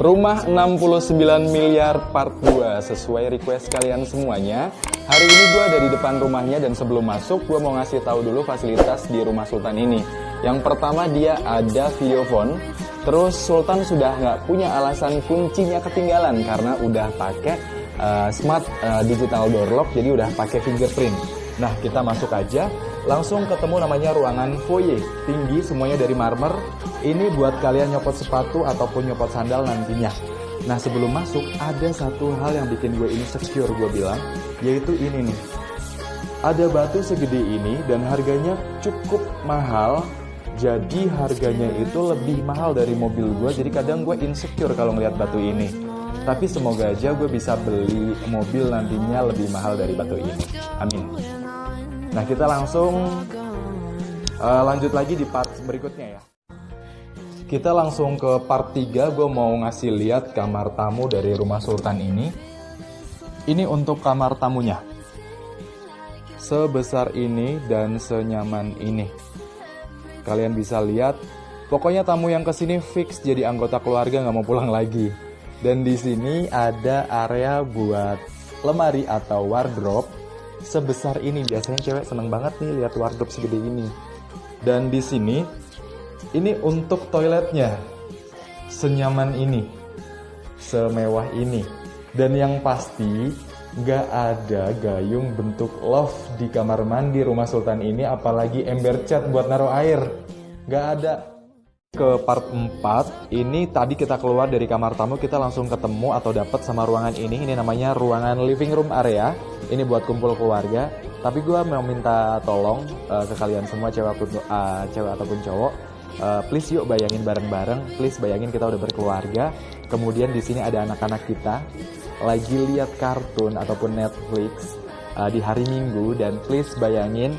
Rumah 69 miliar part 2 sesuai request kalian semuanya. Hari ini gue ada di depan rumahnya dan sebelum masuk gue mau ngasih tahu dulu fasilitas di rumah Sultan ini. Yang pertama dia ada video phone. Terus Sultan sudah nggak punya alasan kuncinya ketinggalan karena udah pakai smart digital door lock, jadi udah pakai fingerprint. Nah kita masuk aja, langsung ketemu namanya ruangan foyer. Tinggi, semuanya dari marmer. Ini buat kalian nyopot sepatu ataupun nyopot sandal nantinya. Nah sebelum masuk, ada satu hal yang bikin gue insecure gue bilang, yaitu ini nih. Ada batu segede ini dan harganya cukup mahal. Jadi harganya itu lebih mahal dari mobil gue. Jadi kadang gue insecure kalau ngeliat batu ini. Tapi semoga aja gue bisa beli mobil nantinya lebih mahal dari batu ini. Amin. Nah kita langsung lanjut lagi di part berikutnya ya. Kita langsung ke part 3, gue mau ngasih lihat kamar tamu dari rumah Sultan ini. Ini untuk kamar tamunya. Sebesar ini dan senyaman ini. Kalian bisa lihat, pokoknya tamu yang kesini fix jadi anggota keluarga, nggak mau pulang lagi. Dan di sini ada area buat lemari atau wardrobe sebesar ini. Biasanya cewek seneng banget nih lihat wardrobe segede ini. Dan di sini, ini untuk toiletnya, senyaman ini, semewah ini. Dan yang pasti, nggak ada gayung bentuk love di kamar mandi rumah Sultan ini, apalagi ember cat buat naruh air. Nggak ada. Ke part 4, ini tadi kita keluar dari kamar tamu, kita langsung ketemu atau dapat sama ruangan ini. Ini namanya ruangan living room area. Ini buat kumpul keluarga. Tapi gue mau minta tolong ke kalian semua, cewek ataupun cowok. Please yuk bayangin bareng-bareng. Please bayangin kita udah berkeluarga. Kemudian di sini ada anak-anak kita lagi lihat kartun ataupun Netflix di hari Minggu. Dan please bayangin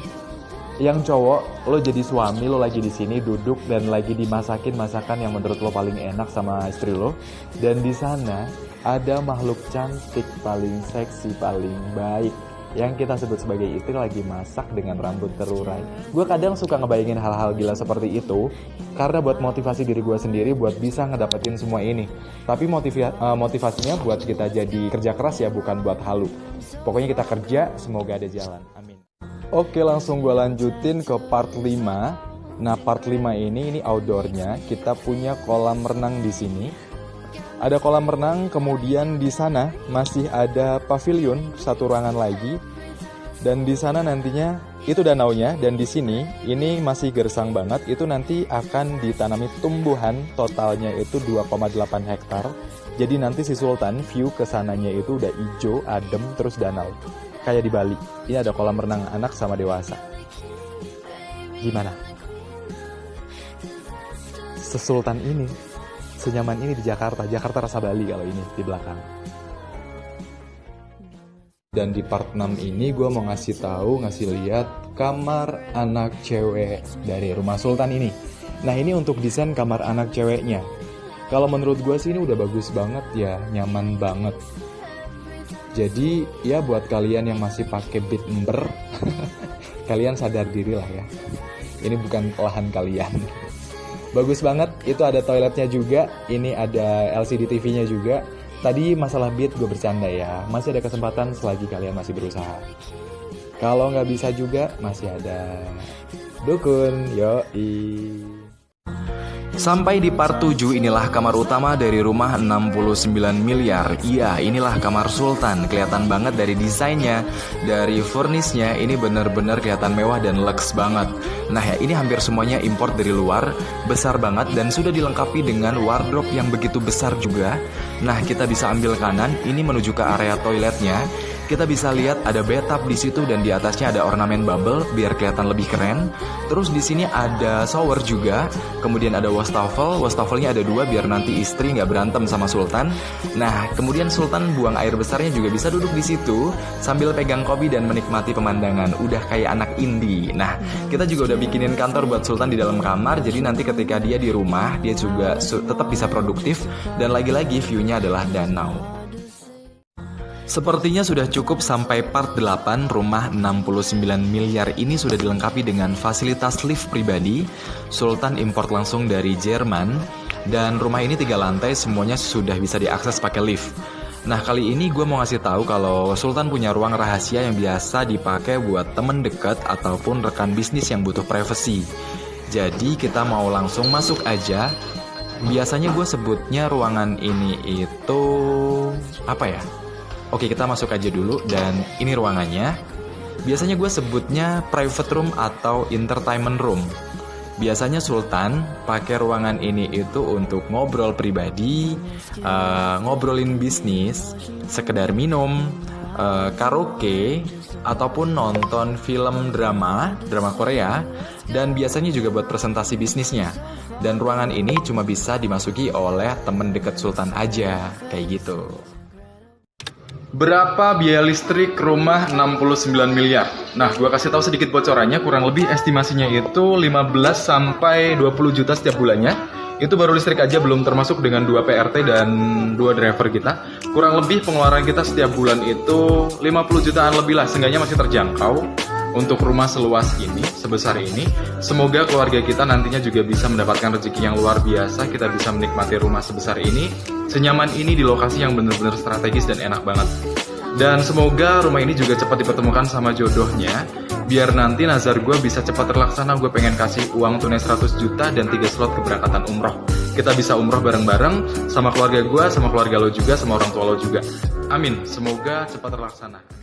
yang cowok, lo jadi suami, lo lagi di sini duduk dan lagi dimasakin masakan yang menurut lo paling enak sama istri lo. Dan di sana ada makhluk cantik paling seksi, paling baik yang kita sebut sebagai istri lagi masak dengan rambut terurai. Gue kadang suka ngebayangin hal-hal gila seperti itu karena buat motivasi diri gue sendiri buat bisa ngedapetin semua ini. Tapi motivasinya buat kita jadi kerja keras ya, bukan buat halu. Pokoknya kita kerja, semoga ada jalan. Amin. Oke, langsung gue lanjutin ke part 5. Nah, part 5 ini outdoornya. Kita punya kolam renang di sini. Ada kolam renang, kemudian di sana masih ada pavilion, satu ruangan lagi. Dan di sana nantinya itu danaunya, dan di sini ini masih gersang banget. Itu nanti akan ditanami tumbuhan, totalnya itu 2,8 hektar. Jadi nanti si Sultan view ke sananya itu udah hijau, adem, terus danau. Kayak di Bali. Ini ada kolam renang anak sama dewasa. Gimana? Sesultan ini, senyaman ini di Jakarta. Jakarta rasa Bali kalau ini di belakang. Dan di part 6 ini gue mau ngasih lihat kamar anak cewek dari rumah Sultan ini. Nah ini untuk desain kamar anak ceweknya. Kalau menurut gue sih ini udah bagus banget ya, nyaman banget. Jadi ya buat kalian yang masih pakai bed ember, kalian sadar diri lah ya. Ini bukan lahan kalian. Bagus banget, itu ada toiletnya juga. Ini ada LCD TV-nya juga. Tadi masalah bed gue bercanda ya. Masih ada kesempatan selagi kalian masih berusaha. Kalau nggak bisa juga masih ada dukun, yoi. Sampai di part 7, inilah kamar utama dari rumah 69 miliar. Iya, inilah kamar Sultan. Kelihatan banget dari desainnya, dari furnisnya. Ini bener-bener kelihatan mewah dan luxe banget. Nah ya, ini hampir semuanya import dari luar. Besar banget dan sudah dilengkapi dengan wardrobe yang begitu besar juga. Nah, kita bisa ambil kanan, ini menuju ke area toiletnya. Kita bisa lihat ada bathtub di situ dan di atasnya ada ornamen bubble biar kelihatan lebih keren. Terus di sini ada shower juga. Kemudian ada wastafel. Wastafelnya ada 2 biar nanti istri nggak berantem sama Sultan. Nah, kemudian Sultan buang air besarnya juga bisa duduk di situ sambil pegang kopi dan menikmati pemandangan. Udah kayak anak indie. Nah, kita juga udah bikinin kantor buat Sultan di dalam kamar. Jadi nanti ketika dia di rumah, dia juga tetap bisa produktif. Dan lagi-lagi view-nya adalah danau. Sepertinya sudah cukup sampai part 8. Rumah 69 miliar ini sudah dilengkapi dengan fasilitas lift pribadi. Sultan import langsung dari Jerman. Dan rumah ini 3 lantai, semuanya sudah bisa diakses pakai lift. Nah, kali ini gue mau ngasih tahu kalau Sultan punya ruang rahasia yang biasa dipakai buat temen dekat ataupun rekan bisnis yang butuh privacy. Jadi kita mau langsung masuk aja. Biasanya gue sebutnya ruangan ini itu apa ya? Oke, kita masuk aja dulu dan ini ruangannya. Biasanya gue sebutnya private room atau entertainment room. Biasanya Sultan pakai ruangan ini itu untuk ngobrol pribadi, ngobrolin bisnis, sekedar minum, karaoke, ataupun nonton film drama Korea, dan biasanya juga buat presentasi bisnisnya. Dan ruangan ini cuma bisa dimasuki oleh temen dekat Sultan aja, kayak gitu. Berapa biaya listrik rumah 69 miliar? Nah, gua kasih tahu sedikit bocorannya, kurang lebih estimasinya itu 15 sampai 20 juta setiap bulannya. Itu baru listrik aja, belum termasuk dengan 2 PRT dan 2 driver kita. Kurang lebih pengeluaran kita setiap bulan itu 50 jutaan lebih lah, seenggaknya masih terjangkau untuk rumah seluas ini, sebesar ini. Semoga keluarga kita nantinya juga bisa mendapatkan rezeki yang luar biasa, kita bisa menikmati rumah sebesar ini, senyaman ini di lokasi yang benar-benar strategis dan enak banget. Dan semoga rumah ini juga cepat dipertemukan sama jodohnya, biar nanti nazar gue bisa cepat terlaksana. Gue pengen kasih uang tunai 100 juta dan 3 slot keberangkatan umroh. Kita bisa umroh bareng-bareng sama keluarga gue, sama keluarga lo juga, sama orang tua lo juga. Amin, semoga cepat terlaksana.